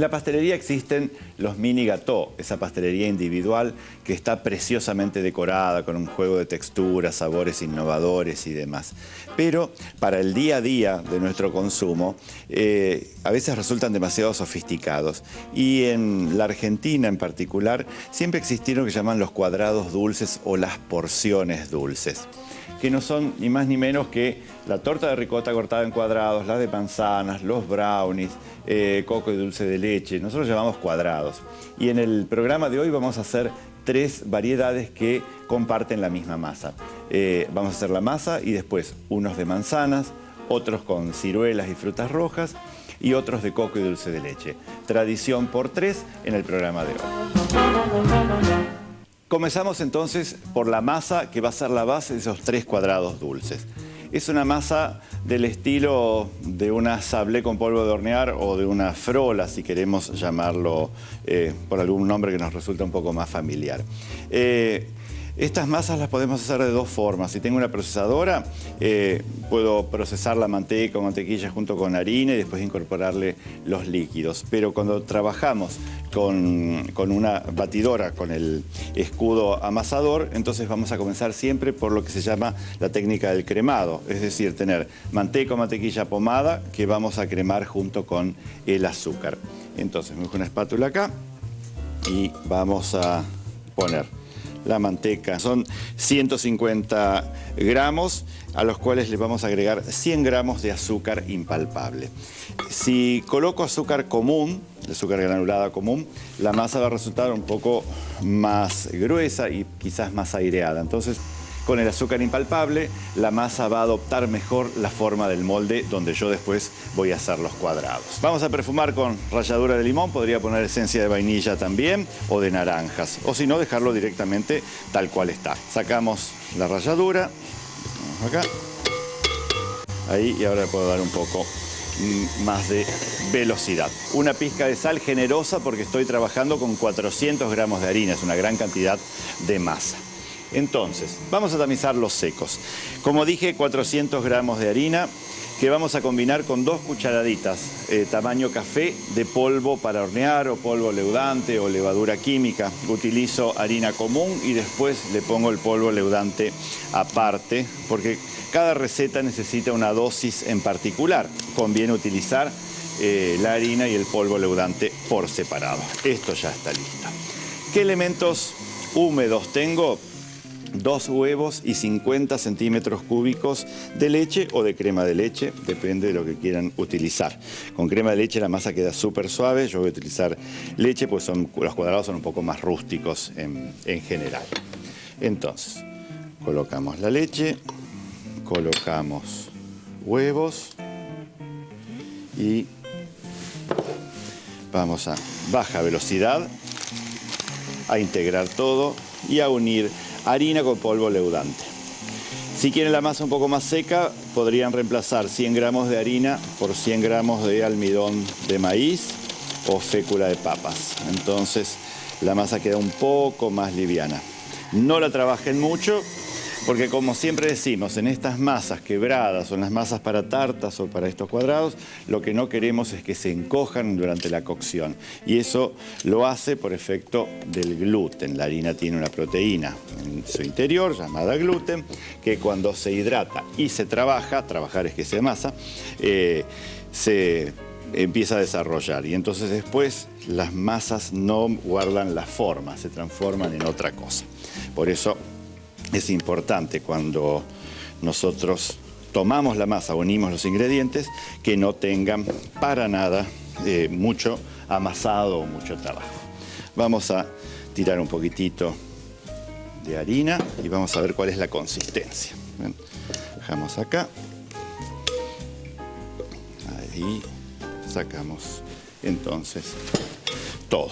la pastelería existen los mini gâteaux, esa pastelería individual que está preciosamente decorada con un juego de texturas, sabores innovadores y demás. Pero para el día a día de nuestro consumo, a veces resultan demasiado sofisticados. Y en la Argentina en particular, siempre existieron lo que llaman los cuadrados dulces o las porciones dulces, que no son ni más ni menos que la torta de ricota cortada en cuadrados, la de manzanas, los brownies, coco y dulce de leche. Nosotros llamamos cuadrados. Y en el programa de hoy vamos a hacer 3 variedades que comparten la misma masa. Vamos a hacer la masa y después unos de manzanas, otros con ciruelas y frutas rojas y otros de coco y dulce de leche. Tradición por 3 en el programa de hoy. Comenzamos entonces por la masa que va a ser la base de esos 3 cuadrados dulces. Es una masa del estilo de una sablé con polvo de hornear o de una frola, si queremos llamarlo por algún nombre que nos resulta un poco más familiar. Estas masas las podemos hacer de 2 formas. Si tengo una procesadora, puedo procesar la manteca o mantequilla junto con harina y después incorporarle los líquidos. Pero cuando trabajamos con una batidora, con el escudo amasador, entonces vamos a comenzar siempre por lo que se llama la técnica del cremado. Es decir, tener manteca o mantequilla pomada que vamos a cremar junto con el azúcar. Entonces, me dejo una espátula acá y vamos a poner la manteca. Son 150 gramos, a los cuales le vamos a agregar 100 gramos de azúcar impalpable. Si coloco azúcar común, azúcar granulada común, la masa va a resultar un poco más gruesa y quizás más aireada. Entonces, con el azúcar impalpable, la masa va a adoptar mejor la forma del molde donde yo después voy a hacer los cuadrados. Vamos a perfumar con ralladura de limón, podría poner esencia de vainilla también o de naranjas, o si no, dejarlo directamente tal cual está. Sacamos la ralladura, acá, ahí, y ahora le puedo dar un poco más de velocidad. Una pizca de sal generosa porque estoy trabajando con 400 gramos de harina, es una gran cantidad de masa. Entonces, vamos a tamizar los secos. Como dije, 400 gramos de harina que vamos a combinar con 2 cucharaditas tamaño café de polvo para hornear o polvo leudante o levadura química. Utilizo harina común y después le pongo el polvo leudante aparte porque cada receta necesita una dosis en particular. Conviene utilizar la harina y el polvo leudante por separado. Esto ya está listo. ¿Qué elementos húmedos tengo? 2 huevos y 50 centímetros cúbicos de leche o de crema de leche, depende de lo que quieran utilizar. Con crema de leche la masa queda súper suave, yo voy a utilizar leche, pues los cuadrados son un poco más rústicos en general. Entonces, colocamos la leche, colocamos huevos y vamos a baja velocidad a integrar todo y a unir harina con polvo leudante. Si quieren la masa un poco más seca, podrían reemplazar 100 gramos de harina por 100 gramos de almidón de maíz o fécula de papas. Entonces la masa queda un poco más liviana. No la trabajen mucho porque, como siempre decimos, en estas masas quebradas o en las masas para tartas o para estos cuadrados, lo que no queremos es que se encojan durante la cocción. Y eso lo hace por efecto del gluten. La harina tiene una proteína en su interior llamada gluten, que cuando se hidrata y se trabaja, trabajar es que se amasa, se empieza a desarrollar. Y entonces después las masas no guardan la forma, se transforman en otra cosa. Por eso es importante cuando nosotros tomamos la masa, unimos los ingredientes, que no tengan para nada mucho amasado o mucho trabajo. Vamos a tirar un poquitito de harina y vamos a ver cuál es la consistencia. ¿Ven? Dejamos acá. Ahí sacamos entonces todo.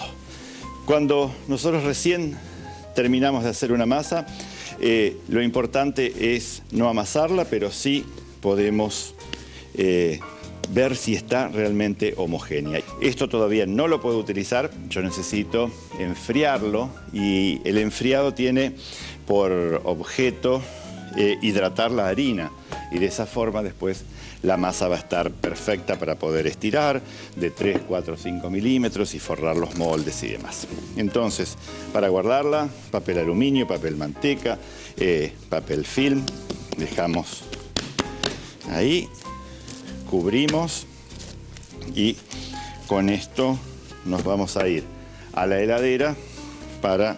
Cuando nosotros recién terminamos de hacer una masa, lo importante es no amasarla, pero sí podemos ver si está realmente homogénea. Esto todavía no lo puedo utilizar, yo necesito enfriarlo y el enfriado tiene por objeto hidratar la harina y de esa forma después la masa va a estar perfecta para poder estirar de 3, 4, 5 milímetros y forrar los moldes y demás. Entonces, para guardarla, papel aluminio, papel manteca, papel film, dejamos ahí, cubrimos y con esto nos vamos a ir a la heladera para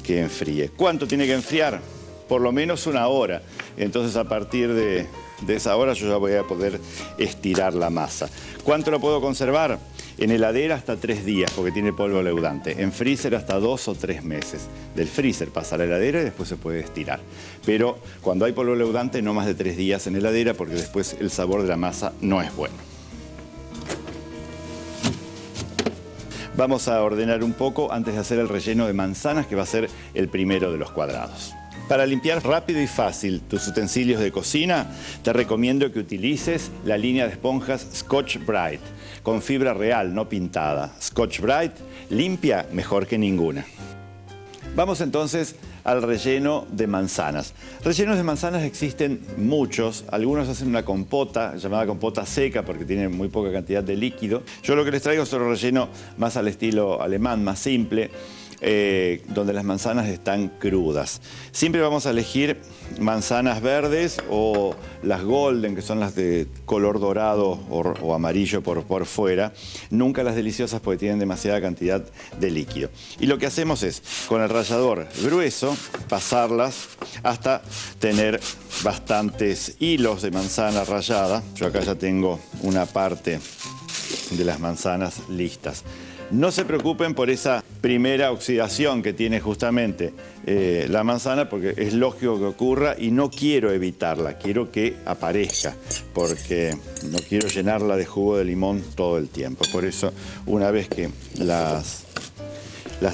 que enfríe. ¿Cuánto tiene que enfriar? Por lo menos 1 hora. Entonces a partir de esa hora yo ya voy a poder estirar la masa. ¿Cuánto lo puedo conservar? En heladera hasta 3 días porque tiene polvo leudante. En freezer hasta 2 o 3 meses. Del freezer pasa a la heladera y después se puede estirar. Pero cuando hay polvo leudante no más de 3 días en heladera porque después el sabor de la masa no es bueno. Vamos a ordenar un poco antes de hacer el relleno de manzanas, que va a ser el primero de los cuadrados. Para limpiar rápido y fácil tus utensilios de cocina, te recomiendo que utilices la línea de esponjas Scotch-Brite, con fibra real, no pintada. Scotch-Brite limpia mejor que ninguna. Vamos entonces al relleno de manzanas. Rellenos de manzanas existen muchos. Algunos hacen una compota, llamada compota seca, porque tiene muy poca cantidad de líquido. Yo lo que les traigo es otro relleno más al estilo alemán, más simple, donde las manzanas están crudas. Siempre vamos a elegir manzanas verdes o las golden, que son las de color dorado o amarillo por fuera. Nunca las deliciosas porque tienen demasiada cantidad de líquido. Y lo que hacemos es, con el rallador grueso, pasarlas hasta tener bastantes hilos de manzana rallada. Yo acá ya tengo una parte de las manzanas listas. No se preocupen por esa primera oxidación que tiene justamente la manzana, porque es lógico que ocurra y no quiero evitarla, quiero que aparezca, porque no quiero llenarla de jugo de limón todo el tiempo. Por eso, una vez que las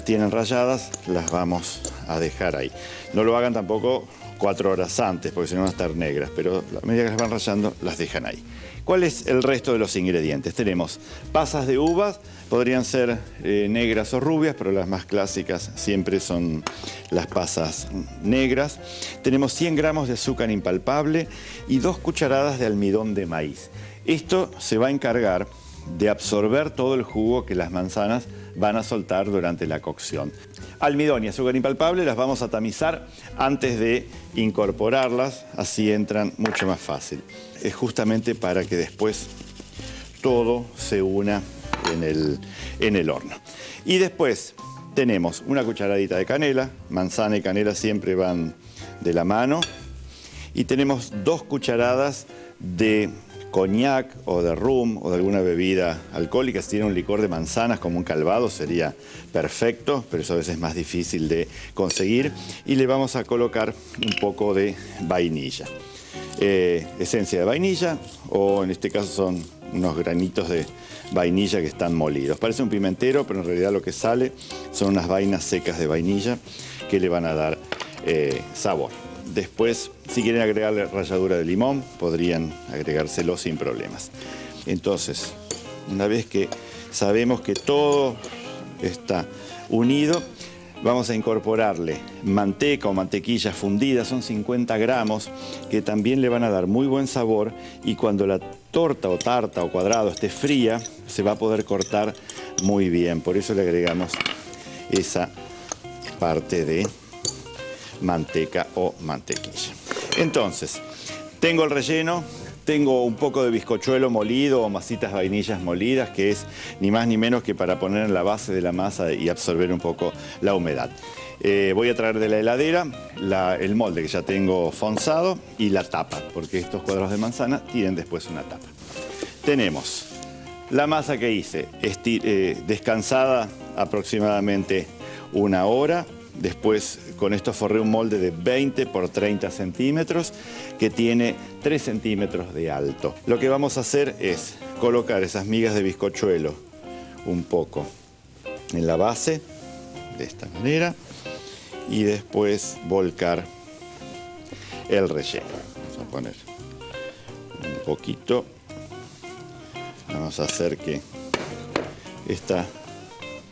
tienen ralladas, las vamos a dejar ahí. No lo hagan tampoco 4 horas antes, porque si no van a estar negras, pero a medida que las van rallando, las dejan ahí. ¿Cuál es el resto de los ingredientes? Tenemos pasas de uvas, podrían ser negras o rubias, pero las más clásicas siempre son las pasas negras. Tenemos 100 gramos de azúcar impalpable y 2 cucharadas de almidón de maíz. Esto se va a encargar de absorber todo el jugo que las manzanas van a soltar durante la cocción. Almidón y azúcar impalpable las vamos a tamizar antes de incorporarlas, así entran mucho más fácil. Es justamente para que después todo se una en el horno. Y después tenemos una cucharadita de canela, manzana y canela siempre van de la mano, y tenemos 2 cucharadas de coñac o de rum o de alguna bebida alcohólica. Si tiene un licor de manzanas como un calvado sería perfecto, pero eso a veces es más difícil de conseguir. Y le vamos a colocar un poco de vainilla. Esencia de vainilla, o en este caso son unos granitos de vainilla que están molidos. Parece un pimentero, pero en realidad lo que sale son unas vainas secas de vainilla que le van a dar sabor. Después, si quieren agregarle ralladura de limón, podrían agregárselo sin problemas. Entonces, una vez que sabemos que todo está unido, vamos a incorporarle manteca o mantequilla fundida, son 50 gramos, que también le van a dar muy buen sabor, y cuando la torta o tarta o cuadrado esté fría, se va a poder cortar muy bien. Por eso le agregamos esa parte de manteca o mantequilla. Entonces, tengo el relleno, tengo un poco de bizcochuelo molido o masitas vainillas molidas, que es ni más ni menos que para poner en la base de la masa y absorber un poco la humedad. Voy a traer de la heladera el molde que ya tengo fonzado y la tapa, porque estos cuadrados de manzana tienen después una tapa. Tenemos la masa que hice descansada aproximadamente 1 hora. Después con esto forré un molde de 20 por 30 centímetros que tiene 3 centímetros de alto. Lo que vamos a hacer es colocar esas migas de bizcochuelo un poco en la base, de esta manera, y después volcar el relleno. Vamos a poner un poquito. Vamos a hacer que esta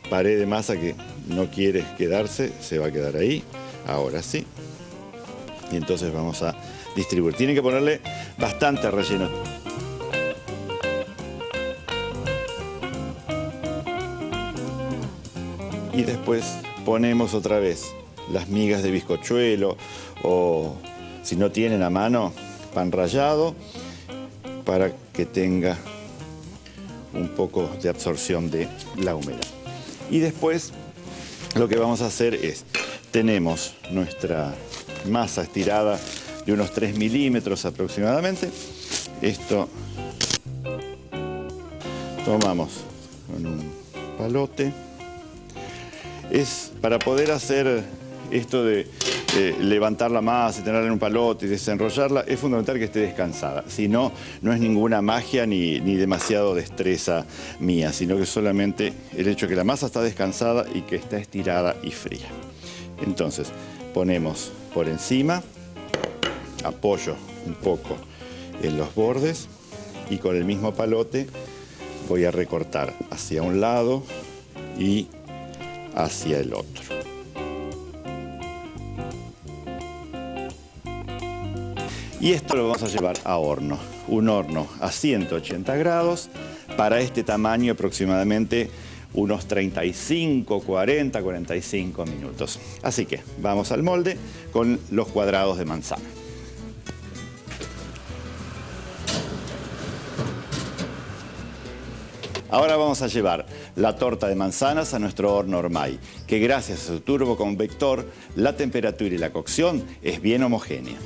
pared de masa que no quiere quedarse, se va a quedar ahí. Ahora sí. Y entonces vamos a distribuir. Tienen que ponerle bastante relleno. y después ponemos otra vez las migas de bizcochuelo o, si no tienen a mano, pan rallado para que tenga un poco de absorción de la humedad. Y después lo que vamos a hacer es, tenemos nuestra masa estirada de unos 3 milímetros aproximadamente. Esto tomamos con un palote. Es para poder hacer esto de levantar la masa y tenerla en un palote y desenrollarla, es fundamental que esté descansada. Si no, no es ninguna magia ni demasiado destreza mía, sino que solamente el hecho de que la masa está descansada y que está estirada y fría. Entonces, ponemos por encima, apoyo un poco en los bordes y con el mismo palote voy a recortar hacia un lado y hacia el otro. Y esto lo vamos a llevar a horno. Un horno a 180 grados, para este tamaño aproximadamente unos 35, 40, 45 minutos. Así que vamos al molde con los cuadrados de manzana. Ahora vamos a llevar la torta de manzanas a nuestro horno Ormay, que gracias a su turboconvector, la temperatura y la cocción es bien homogénea.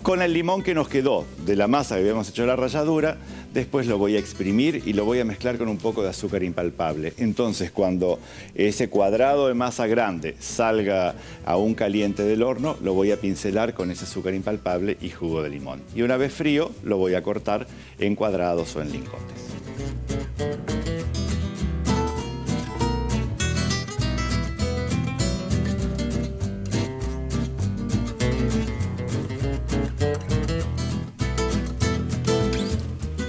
Con el limón que nos quedó de la masa que habíamos hecho la ralladura, después lo voy a exprimir y lo voy a mezclar con un poco de azúcar impalpable. Entonces, cuando ese cuadrado de masa grande salga aún caliente del horno, lo voy a pincelar con ese azúcar impalpable y jugo de limón. Y una vez frío, lo voy a cortar en cuadrados o en lingotes.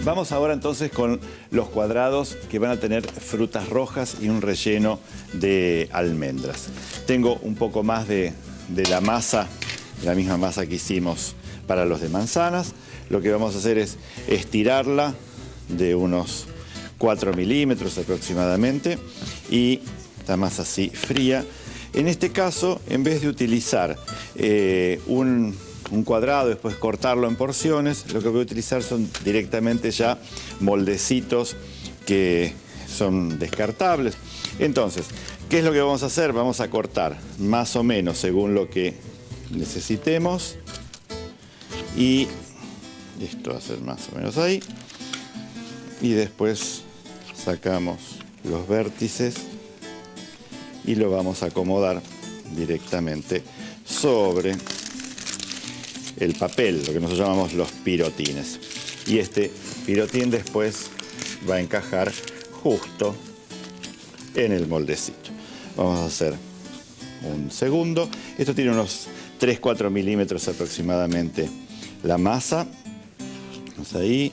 Vamos ahora entonces con los cuadrados que van a tener frutas rojas y un relleno de almendras. Tengo un poco más de la masa, la misma masa que hicimos para los de manzanas. Lo que vamos a hacer es estirarla de unos 4 milímetros aproximadamente y la masa así fría. En este caso, en vez de utilizar un cuadrado, después cortarlo en porciones, lo que voy a utilizar son directamente ya moldecitos que son descartables. Entonces, ¿qué es lo que vamos a hacer? Vamos a cortar más o menos según lo que necesitemos y esto va a ser más o menos ahí y después sacamos los vértices y lo vamos a acomodar directamente sobre el papel, lo que nosotros llamamos los pirotines. Y este pirotín después va a encajar justo en el moldecito. Vamos a hacer un segundo. Esto tiene unos 3-4 milímetros aproximadamente la masa. Vamos ahí,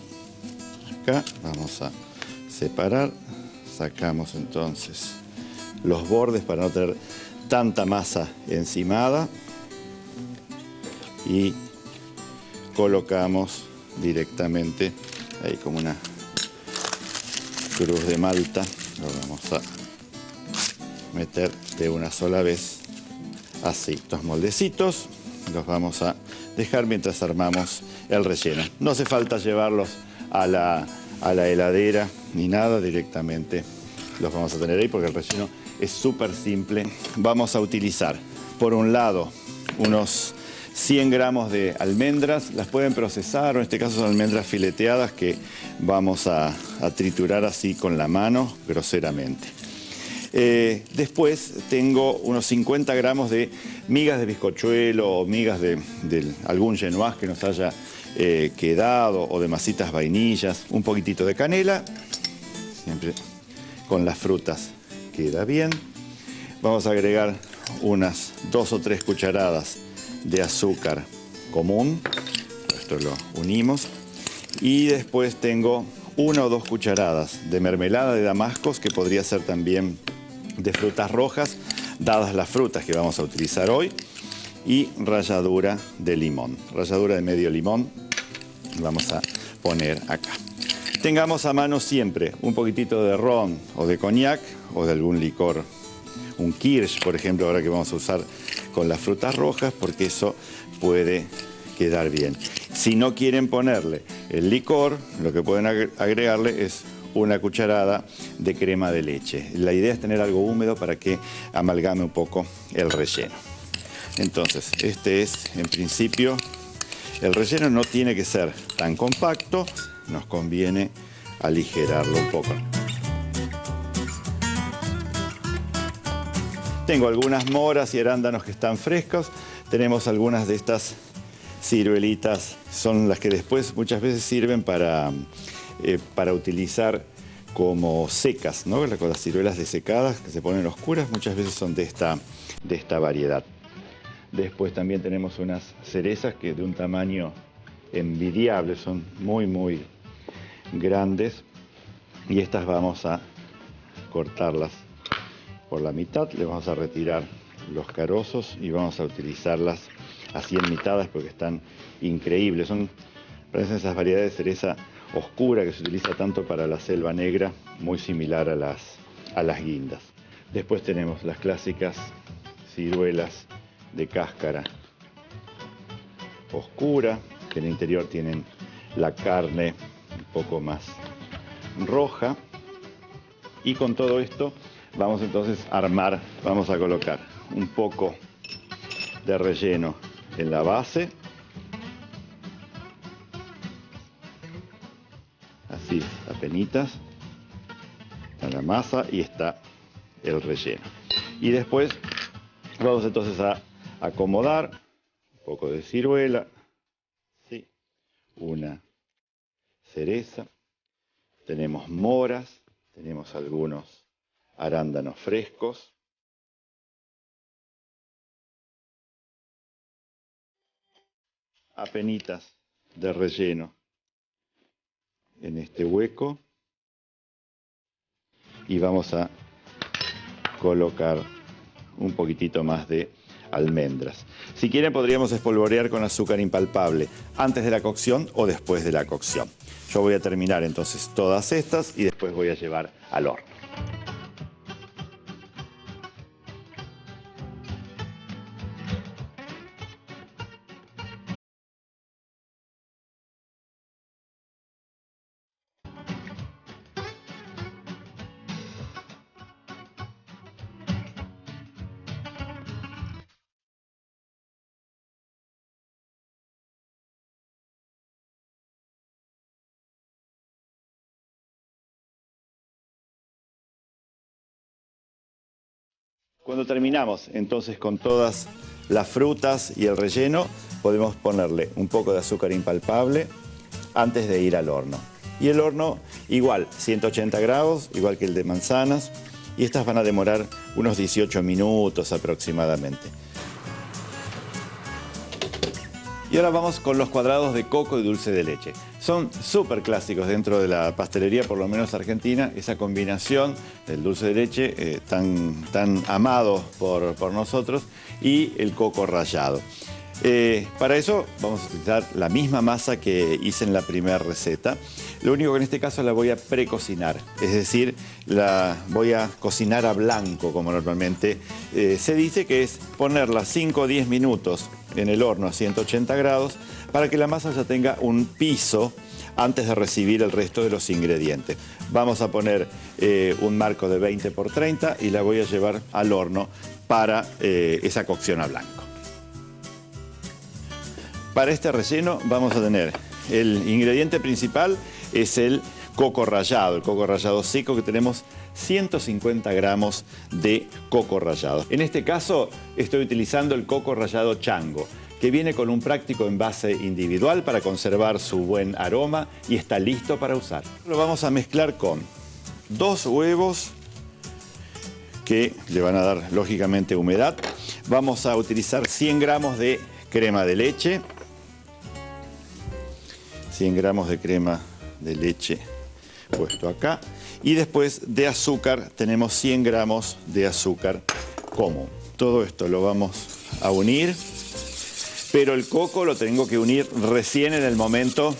acá, vamos a separar. Sacamos entonces los bordes para no tener tanta masa encimada. Y colocamos directamente ahí como una cruz de malta. Lo vamos a meter de una sola vez así. Estos moldecitos los vamos a dejar mientras armamos el relleno. No hace falta llevarlos a la heladera ni nada, directamente los vamos a tener ahí porque el relleno es súper simple. Vamos a utilizar por un lado unos 100 gramos de almendras, las pueden procesar, o en este caso son almendras fileteadas que vamos a triturar así con la mano groseramente. Después tengo unos 50 gramos de migas de bizcochuelo o migas de algún genoise que nos haya quedado o de masitas vainillas, un poquitito de canela, siempre con las frutas queda bien. Vamos a agregar unas 2 o 3 cucharadas de azúcar común, esto lo unimos, y después tengo 1 o 2 cucharadas de mermelada de damascos, que podría ser también de frutas rojas, dadas las frutas que vamos a utilizar hoy, y ralladura de limón, ralladura de medio limón, vamos a poner acá. Tengamos a mano siempre un poquitito de ron o de coñac o de algún licor un kirsch, por ejemplo, ahora que vamos a usar con las frutas rojas, porque eso puede quedar bien. Si no quieren ponerle el licor, lo que pueden agregarle es una cucharada de crema de leche. La idea es tener algo húmedo para que amalgame un poco el relleno. Entonces, este es, en principio, el relleno no tiene que ser tan compacto, nos conviene aligerarlo un poco. Tengo algunas moras y arándanos que están frescos. Tenemos algunas de estas ciruelitas, son las que después muchas veces sirven para utilizar como secas, ¿no? Las ciruelas desecadas que se ponen oscuras muchas veces son de esta variedad. Después también tenemos unas cerezas que de un tamaño envidiable, son muy, muy grandes. Y estas vamos a cortarlas por la mitad, le vamos a retirar los carozos y vamos a utilizarlas así en mitades porque están increíbles. Parecen esas variedades de cereza oscura que se utiliza tanto para la selva negra, muy similar a las guindas. Después tenemos las clásicas ciruelas de cáscara oscura, que en el interior tienen la carne un poco más roja. Y con todo esto vamos entonces a armar, vamos a colocar un poco de relleno en la base. Así, apenitas, a la masa y está el relleno. Y después vamos entonces a acomodar un poco de ciruela, ¿sí? Una cereza, tenemos moras, tenemos algunos arándanos frescos. Apenitas de relleno en este hueco. Y vamos a colocar un poquitito más de almendras. Si quieren podríamos espolvorear con azúcar impalpable antes de la cocción o después de la cocción. Yo voy a terminar entonces todas estas y después voy a llevar al horno. Cuando terminamos entonces con todas las frutas y el relleno, podemos ponerle un poco de azúcar impalpable antes de ir al horno. Y el horno igual, 180 grados, igual que el de manzanas, y estas van a demorar unos 18 minutos aproximadamente. Y ahora vamos con los cuadrados de coco y dulce de leche. Son súper clásicos dentro de la pastelería, por lo menos argentina, esa combinación del dulce de leche tan amado por nosotros y el coco rallado. Para eso vamos a utilizar la misma masa que hice en la primera receta. Lo único que en este caso la voy a precocinar, es decir, la voy a cocinar a blanco como normalmente se dice, que es ponerla 5 o 10 minutos en el horno a 180 grados para que la masa ya tenga un piso antes de recibir el resto de los ingredientes. Vamos a poner un marco de 20 por 30 y la voy a llevar al horno para esa cocción a blanco. Para este relleno vamos a tener el ingrediente principal, es el coco rallado seco, que tenemos 150 gramos de coco rallado. En este caso estoy utilizando el coco rallado Chango, que viene con un práctico envase individual para conservar su buen aroma y está listo para usar. Lo vamos a mezclar con 2 huevos que le van a dar lógicamente humedad. Vamos a utilizar 100 gramos de crema de leche. 100 gramos de crema de leche puesto acá. Y después de azúcar tenemos 100 gramos de azúcar común. Todo esto lo vamos a unir, pero el coco lo tengo que unir recién en el momento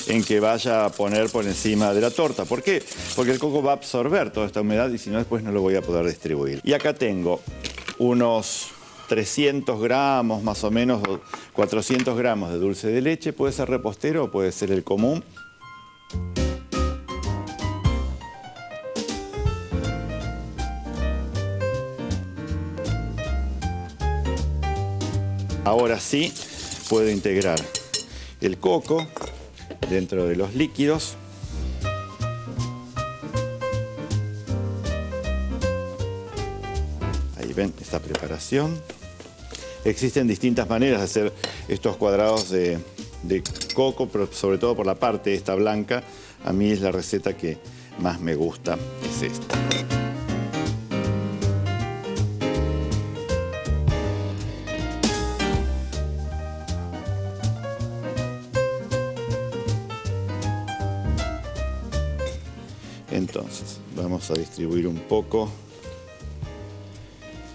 en que vaya a poner por encima de la torta. ¿Por qué? Porque el coco va a absorber toda esta humedad y si no después no lo voy a poder distribuir. Y acá tengo unos 300 gramos más o menos, o 400 gramos de dulce de leche. Puede ser repostero o puede ser el común. Ahora sí puedo integrar el coco dentro de los líquidos. Ahí ven esta preparación. Existen distintas maneras de hacer estos cuadrados de coco, pero sobre todo por la parte esta blanca. A mí es la receta que más me gusta, es esta. Entonces, vamos a distribuir un poco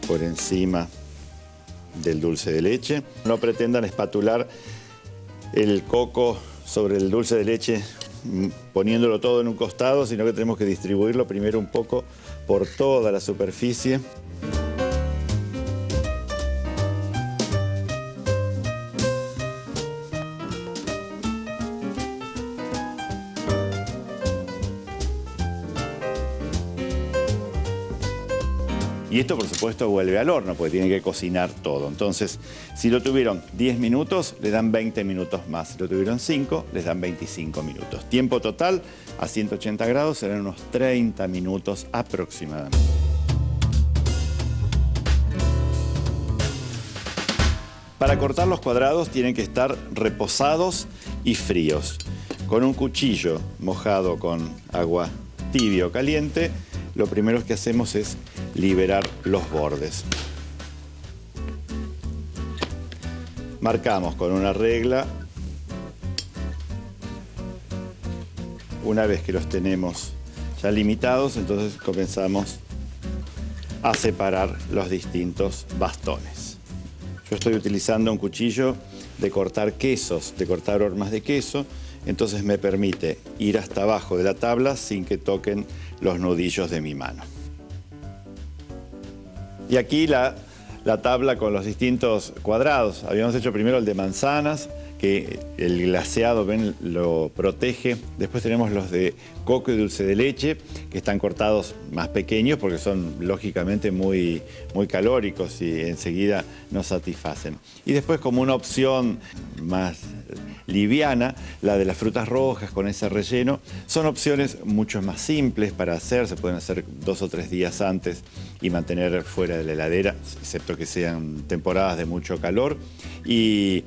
por encima del dulce de leche. No pretendan espatular el coco sobre el dulce de leche poniéndolo todo en un costado, sino que tenemos que distribuirlo primero un poco por toda la superficie. Y esto, por supuesto, vuelve al horno, porque tienen que cocinar todo. Entonces, si lo tuvieron 10 minutos, le dan 20 minutos más. Si lo tuvieron 5, les dan 25 minutos. Tiempo total a 180 grados serán unos 30 minutos aproximadamente. Para cortar los cuadrados tienen que estar reposados y fríos. Con un cuchillo mojado con agua tibia o caliente, lo primero que hacemos es liberar los bordes. Marcamos con una regla. Una vez que los tenemos ya limitados, entonces comenzamos a separar los distintos bastones. Yo estoy utilizando un cuchillo de cortar quesos, de cortar hormas de queso, entonces me permite ir hasta abajo de la tabla sin que toquen los nudillos de mi mano. Y aquí la tabla con los distintos cuadrados. Habíamos hecho primero el de manzanas, que el glaseado, ven, lo protege. Después tenemos los de coco y dulce de leche, que están cortados más pequeños porque son lógicamente muy calóricos y enseguida nos satisfacen. Y después, como una opción más liviana, la de las frutas rojas con ese relleno. Son opciones mucho más simples para hacer, se pueden hacer 2 o 3 días antes y mantener fuera de la heladera, excepto que sean temporadas de mucho calor. Y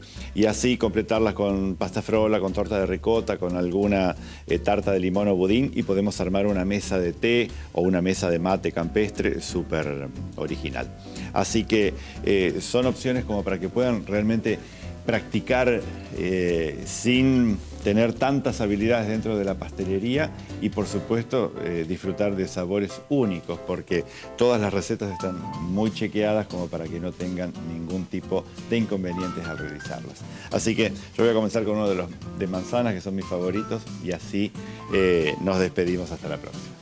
así completarlas con pasta frola, con torta de ricota, con alguna tarta de limón o budín, y podemos armar una mesa de té o una mesa de mate campestre súper original. Así que son opciones como para que puedan realmente practicar sin tener tantas habilidades dentro de la pastelería y, por supuesto, disfrutar de sabores únicos, porque todas las recetas están muy chequeadas como para que no tengan ningún tipo de inconvenientes al realizarlas. Así que yo voy a comenzar con uno de los de manzanas, que son mis favoritos, y así nos despedimos hasta la próxima.